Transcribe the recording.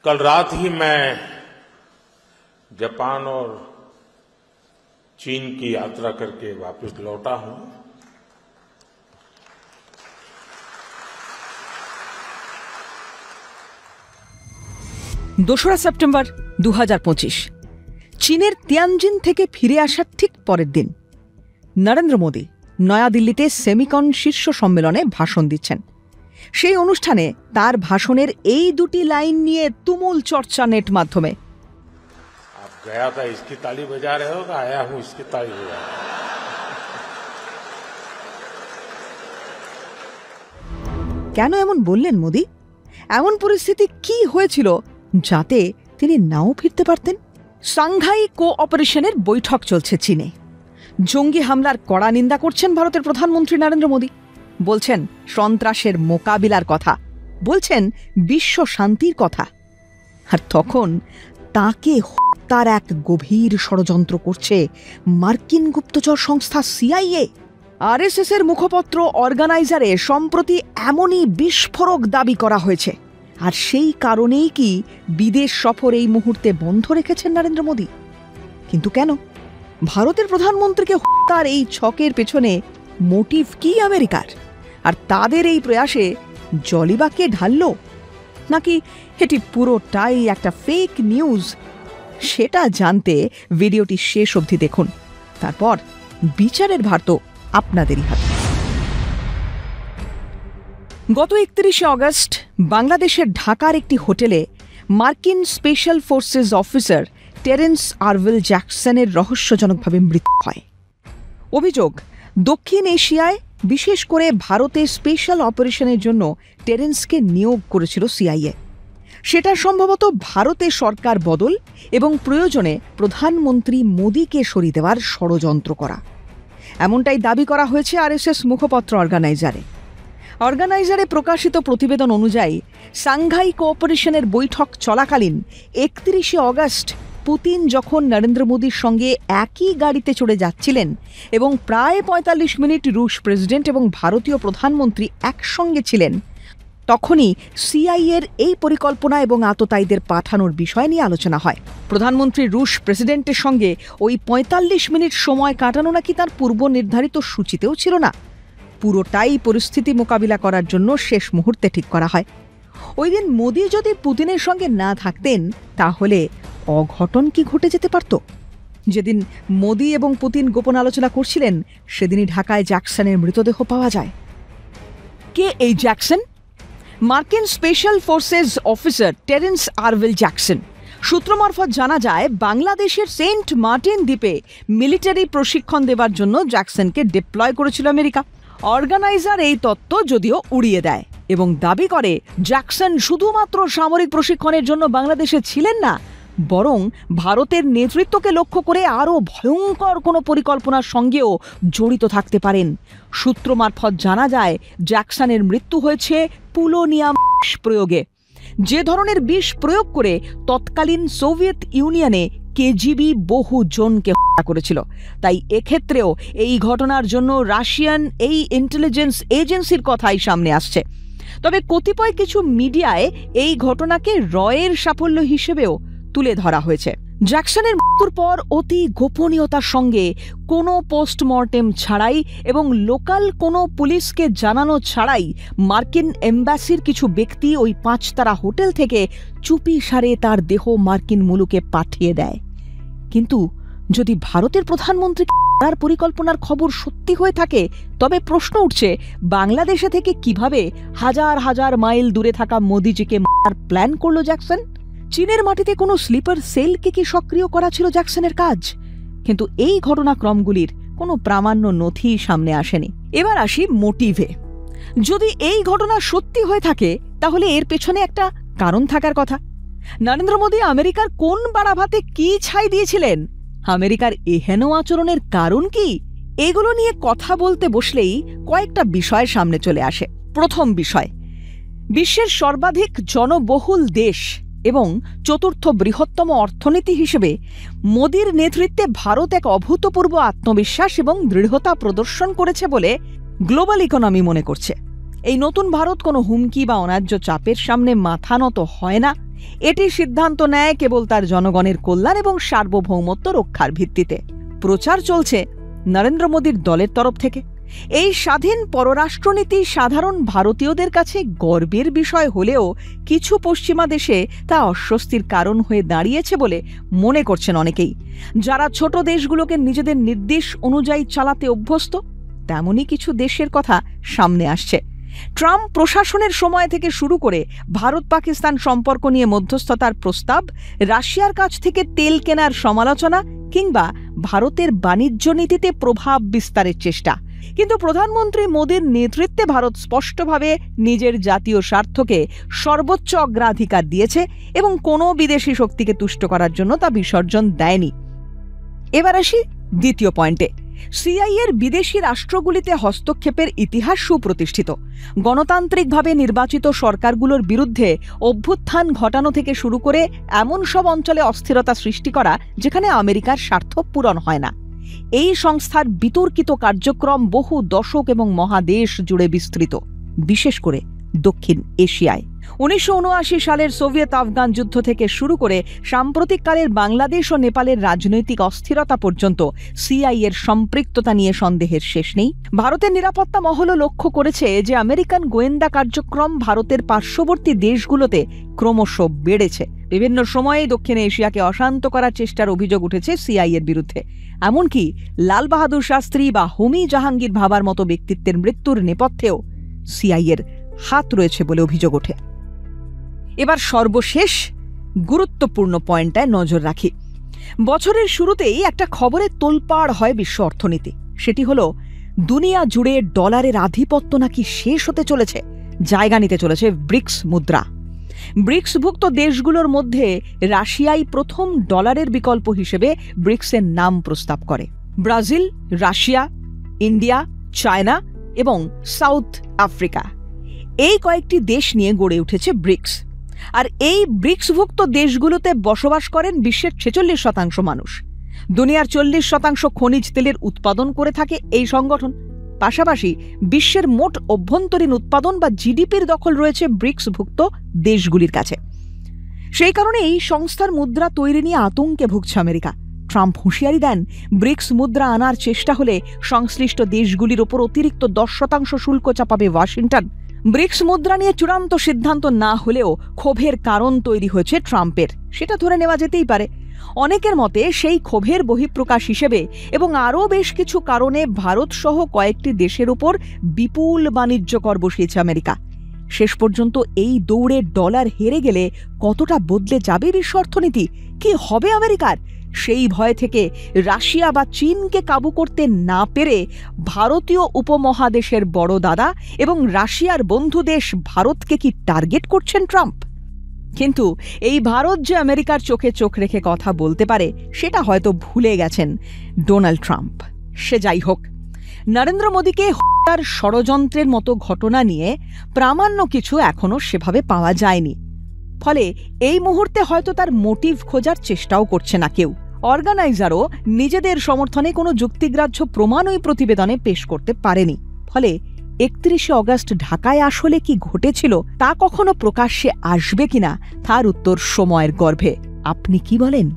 कल रात ही मैं जापान और चीन की यात्रा करके वापस लौटा हूं। দোসরা সেপ্টেম্বর 2025 চীনের তিয়ানজিন থেকে ফিরে আসার ঠিক পরের দিন নরেন্দ্র মোদী নয়াদিল্লিতে সেমিকন শীর্ষ সম্মেলনে ভাষণ দিচ্ছেন। সেই অনুষ্ঠানে তার ভাষণের এই দুটি লাইন নিয়ে তুমুল চর্চা নেট মাধ্যমে। गया था इसकी ताली बजा रहे हो, आया हूं इसकी ताली बजा। কেন এমন বললেন মোদী? এমন পরিস্থিতি কি হয়েছিল যাতে তিনি নাও ফিরতে পারতেন? সাংঘাই কোঅপারেশনের বৈঠক চলছে চীনে। জঙ্গি হামলার কড়া নিন্দা করছেন ভারতের প্রধানমন্ত্রী নরেন্দ্র মোদী। বলছেন সন্ত্রাসের মোকাবিলার কথা, বলছেন বিশ্ব শান্তির কথা। আর তখন তাকে হত্যার এক গভীর ষড়যন্ত্র করছে মার্কিন গুপ্তচর সংস্থা সিআইএ। আরএসএস এর মুখপত্র অর্গানাইজারে সম্প্রতি এমনই বিস্ফোরক দাবি করা হয়েছে। আর সেই কারণেই কি বিদেশ সফর এই মুহূর্তে বন্ধ রেখেছেন নরেন্দ্র মোদী? কিন্তু কেন? ভারতের প্রধানমন্ত্রীকে হত্যার এই ছকের পেছনে মোটিভ কি আমেরিকার? আর তাদের এই প্রয়াসে জলিবাকে ঢালল, নাকি এটি পুরোটাই একটা ফেক নিউজ? সেটা জানতে ভিডিওটি শেষ অবধি দেখুন। তারপর বিচারের ভার তো আপনাদেরই হাতে। গত 31শে অগস্ট বাংলাদেশের ঢাকার একটি হোটেলে মার্কিন স্পেশাল ফোর্সেস অফিসার টেরেন্স আরভিল জ্যাকসনের রহস্যজনকভাবে মৃত্যু হয়। অভিযোগ, দক্ষিণ এশিয়ায় বিশেষ করে ভারতে স্পেশাল অপারেশনের জন্য টেরেন্সকে নিয়োগ করেছিল সিআইএ। সেটা সম্ভবত ভারতে সরকার বদল এবং প্রয়োজনে প্রধানমন্ত্রী মোদীকে সরিয়ে দেওয়ার ষড়যন্ত্র করা, এমনটাই দাবি করা হয়েছে আরএসএস মুখপত্র অর্গানাইজারে প্রকাশিত প্রতিবেদন অনুযায়ী সাংঘাই কোঅপারেশনের বৈঠক চলাকালীন 31শে অগস্ট পুতিন যখন নরেন্দ্র মোদীর সঙ্গে একই গাড়িতে চড়ে যাচ্ছিলেন এবং প্রায় 45 মিনিট রুশ প্রেসিডেন্ট এবং ভারতীয় প্রধানমন্ত্রী একসঙ্গে ছিলেন, তখনই সিআইএর এই পরিকল্পনা এবং আততায়ীদের পাঠানোর বিষয় নিয়ে আলোচনা হয়। প্রধানমন্ত্রী রুশ প্রেসিডেন্টের সঙ্গে ওই 45 মিনিট সময় কাটানো নাকি তার পূর্ব নির্ধারিত সূচিতেও ছিল না। পুরোটাই পরিস্থিতি মোকাবিলা করার জন্য শেষ মুহূর্তে ঠিক করা হয়। ওই দিন মোদী যদি পুতিনের সঙ্গে না থাকতেন তাহলে অঘটন কি ঘটে যেতে পারত? যেদিন মোদী এবং পুতিন গোপন আলোচনা করছিলেন সেদিনই ঢাকায় জ্যাকসনের মৃতদেহ পাওয়া যায়। কে এই জ্যাকসন? মার্কিন special forces officer Terrence Arvelle Jackson. সূত্র মারফত জানা যায় বাংলাদেশের সেন্ট মার্টিন দ্বীপে মিলিটারি প্রশিক্ষণ দেবার জন্য জ্যাকসনকে ডিপ্লয় করেছিল আমেরিকা। অর্গানাইজার এই তত্ত্ব যদিও উড়িয়ে দেয় এবং দাবি করে জ্যাকসন শুধুমাত্র সামরিক প্রশিক্ষণের জন্য বাংলাদেশে ছিলেন না, বরং ভারতের নেতৃত্বকে লক্ষ্য করে আরও ভয়ঙ্কর কোনো পরিকল্পনার সঙ্গেও জড়িত থাকতে পারেন। সূত্র মারফত জানা যায় জ্যাকসনের মৃত্যু হয়েছে পুলোনিয়াম বিষ প্রয়োগে, যে ধরনের বিষ প্রয়োগ করে তৎকালীন সোভিয়েত ইউনিয়নে কেজিবি বহু জনকে হত্যা করেছিল। তাই এক্ষেত্রেও এই ঘটনার জন্য রাশিয়ান এই ইন্টেলিজেন্স এজেন্সির কথাই সামনে আসছে। তবে কতিপয় কিছু মিডিয়ায় এই ঘটনাকে রয়ের সাফল্য হিসেবেও তুলে ধরা হয়েছে। জ্যাকসনের মৃত্যুর পর অতি গোপনীয়তার সঙ্গে কোনো পোস্টমর্টেম ছাড়াই এবং লোকাল কোনো পুলিশকে জানানো ছাড়াই মার্কিন এম্বাসির কিছু ব্যক্তি ওই 5 তারা হোটেল থেকে চুপি সারে তার দেহ মার্কিন মুলুকে পাঠিয়ে দেয়। কিন্তু যদি ভারতের প্রধানমন্ত্রী তার পরিকল্পনার খবর সত্যি হয়ে থাকে, তবে প্রশ্ন উঠছে বাংলাদেশে থেকে কিভাবে হাজার হাজার মাইল দূরে থাকা মোদিজিকে মারার প্ল্যান করল জ্যাকসন? চীনের মাটিতে কোনো স্লিপার সেলকে কি সক্রিয় করা ছিল জ্যাকসনের কাজ? কিন্তু এই ঘটনাক্রমগুলির কোনো প্রামাণ্য নথি সামনে আসেনি। এবার আসি মোটিভে। যদি এই ঘটনা সত্যি হয়ে থাকে তাহলে এর পেছনে একটা কারণ থাকার কথা। নরেন্দ্র মোদী আমেরিকার কোন বাড়াভাতে কি ছাই দিয়েছিলেন? আমেরিকার এহেন আচরণের কারণ কি? এগুলো নিয়ে কথা বলতে বসলেই কয়েকটা বিষয় সামনে চলে আসে। প্রথম বিষয়, বিশ্বের সর্বাধিক জনবহুল দেশ এবং চতুর্থ বৃহত্তম অর্থনীতি হিসেবে মোদির নেতৃত্বে ভারত এক অভূতপূর্ব আত্মবিশ্বাস এবং দৃঢ়তা প্রদর্শন করেছে বলে গ্লোবাল ইকোনমি মনে করছে। এই নতুন ভারত কোনো হুমকি বা অন্যায্য চাপের সামনে মাথা নত হয় না এটি সিদ্ধান্ত নেয় কেবল তার জনগণের কল্যাণ এবং সার্বভৌমত্ব রক্ষার ভিত্তিতে। প্রচার চলছে নরেন্দ্র মোদীর দলের তরফ থেকে। এই স্বাধীন পররাষ্ট্রনীতি সাধারণ ভারতীয়দের কাছে গর্বের বিষয় হলেও কিছু পশ্চিমা দেশে তা অস্বস্তির কারণ হয়ে দাঁড়িয়েছে বলে মনে করছেন অনেকেই। যারা ছোট দেশগুলোকে নিজেদের নির্দেশ অনুযায়ী চালাতে অভ্যস্ত, তেমনই কিছু দেশের কথা সামনে আসছে। ট্রাম্প প্রশাসনের সময় থেকে শুরু করে ভারত পাকিস্তান সম্পর্ক নিয়ে মধ্যস্থতার প্রস্তাব, রাশিয়ার কাছ থেকে তেল কেনার সমালোচনা কিংবা ভারতের বাণিজ্য নীতিতে প্রভাব বিস্তারের চেষ্টা। কিন্তু প্রধানমন্ত্রী মোদীর নেতৃত্বে ভারত স্পষ্টভাবে নিজের জাতীয় স্বার্থকে সর্বোচ্চ অগ্রাধিকার দিয়েছে এবং কোনো বিদেশি শক্তিকে তুষ্ট করার জন্য তা বিসর্জন দেয়নি। এবার আসি দ্বিতীয় পয়েন্টে। সিআইএর বিদেশি রাষ্ট্রগুলিতে হস্তক্ষেপের ইতিহাস সুপ্রতিষ্ঠিত। গণতান্ত্রিকভাবে নির্বাচিত সরকারগুলোর বিরুদ্ধে অভ্যুত্থান ঘটানো থেকে শুরু করে এমন সব অঞ্চলে অস্থিরতা সৃষ্টি করা যেখানে আমেরিকার স্বার্থ পূরণ হয় না। এই সংস্থার বিতর্কিত কার্যক্রম বহু দশক এবং মহাদেশ জুড়ে বিস্তৃত, বিশেষ করে দক্ষিণ এশিয়ায়। 1979 সালের সোভিয়েত আফগান যুদ্ধ থেকে শুরু করে সাম্প্রতিককালের বাংলাদেশ ও নেপালের রাজনৈতিক অস্থিরতা পর্যন্ত সিআইএর সম্পৃক্ততা নিয়ে সন্দেহের শেষ নেই। ভারতের নিরাপত্তা মহলও লক্ষ্য করেছে যে আমেরিকান গোয়েন্দা কার্যক্রম ভারতের পার্শ্ববর্তী দেশগুলোতে ক্রমশ বেড়েছে। বিভিন্ন সময়ে দক্ষিণ এশিয়াকে অশান্ত করার চেষ্টার অভিযোগ উঠেছে সিআইএর বিরুদ্ধে। এমনকি লাল বাহাদুর শাস্ত্রী বা হোমি জাহাঙ্গীর ভাবার মতো ব্যক্তিত্বের মৃত্যুর নেপথ্যেও সিআইএর হাত রয়েছে বলে অভিযোগ ওঠে। এবার সর্বশেষ গুরুত্বপূর্ণ পয়েন্টটায় নজর রাখি। বছরের শুরুতেই একটা খবরে তোলপাড় হয় বিশ্ব অর্থনীতি। সেটি হলো দুনিয়া জুড়ে ডলারের আধিপত্য নাকি শেষ হতে চলেছে, জায়গা নিতে চলেছে ব্রিক্স মুদ্রা। ব্রিক্সভুক্ত দেশগুলোর মধ্যে রাশিয়াই প্রথম ডলারের বিকল্প হিসেবে ব্রিক্সের নাম প্রস্তাব করে। ব্রাজিল, রাশিয়া, ইন্ডিয়া, চায়না এবং সাউথ আফ্রিকা, এই কয়েকটি দেশ নিয়ে গড়ে উঠেছে ব্রিক্স। আর এই ব্রিক্সভুক্ত দেশগুলোতে বসবাস করেন বিশ্বের 46% মানুষ। দুনিয়ার 40% খনিজ তেলের উৎপাদন করে থাকে এই সংগঠন। পাশাপাশি বিশ্বের মোট অভ্যন্তরীণ উৎপাদন বা জিডিপির দখল রয়েছে ব্রিক্সভুক্ত দেশগুলির কাছে। সেই কারণে এই সংস্থার মুদ্রা তৈরি নিয়ে আতঙ্কে ভুগছে আমেরিকা। ট্রাম্প হুঁশিয়ারি দেন, ব্রিক্স মুদ্রা আনার চেষ্টা হলে সংশ্লিষ্ট দেশগুলির ওপর অতিরিক্ত 10% শুল্ক চাপাবে ওয়াশিংটন। ব্রিক্স মুদ্রা নিয়ে চূড়ান্ত সিদ্ধান্ত না হলেও ক্ষোভের কারণ তৈরি হয়েছে ট্রাম্পের, সেটা ধরে নেওয়া যেতেই পারে। অনেকের মতে সেই ক্ষোভের বহিঃপ্রকাশ হিসেবে এবং আরও বেশ কিছু কারণে ভারত সহ কয়েকটি দেশের উপর বিপুল বাণিজ্য কর বসিয়েছে আমেরিকা। শেষ পর্যন্ত এই দৌড়ে ডলার হেরে গেলে কতটা বদলে যাবে বিশ্ব অর্থনীতি, কি হবে আমেরিকার, সেই ভয় থেকে রাশিয়া বা চীনকে কাবু করতে না পেরে ভারতীয় উপমহাদেশের বড় দাদা এবং রাশিয়ার বন্ধু দেশ ভারতকে কি টার্গেট করছেন ট্রাম্প? কিন্তু এই ভারত যে আমেরিকার চোখে চোখ রেখে কথা বলতে পারে সেটা হয়তো ভুলে গেছেন ডোনাল্ড ট্রাম্প। সে যাই হোক, নরেন্দ্র মোদীকে হত্যার ষড়যন্ত্রের মতো ঘটনা নিয়ে প্রামাণ্য কিছু এখনো সেভাবে পাওয়া যায়নি। ফলে এই মুহূর্তে হয়তো তার মোটিভ খোঁজার চেষ্টাও করছে না কেউ। অর্গানাইজারও নিজেদের সমর্থনে কোনো যুক্তিগ্রাহ্য প্রমাণ ওই প্রতিবেদনে পেশ করতে পারেনি। ফলে 31শে অগস্ট ঢাকায় আসলে কি ঘটেছিল তা কখনো প্রকাশ্যে আসবে কিনা তার উত্তর সময়ের গর্ভে। আপনি কি বলেন?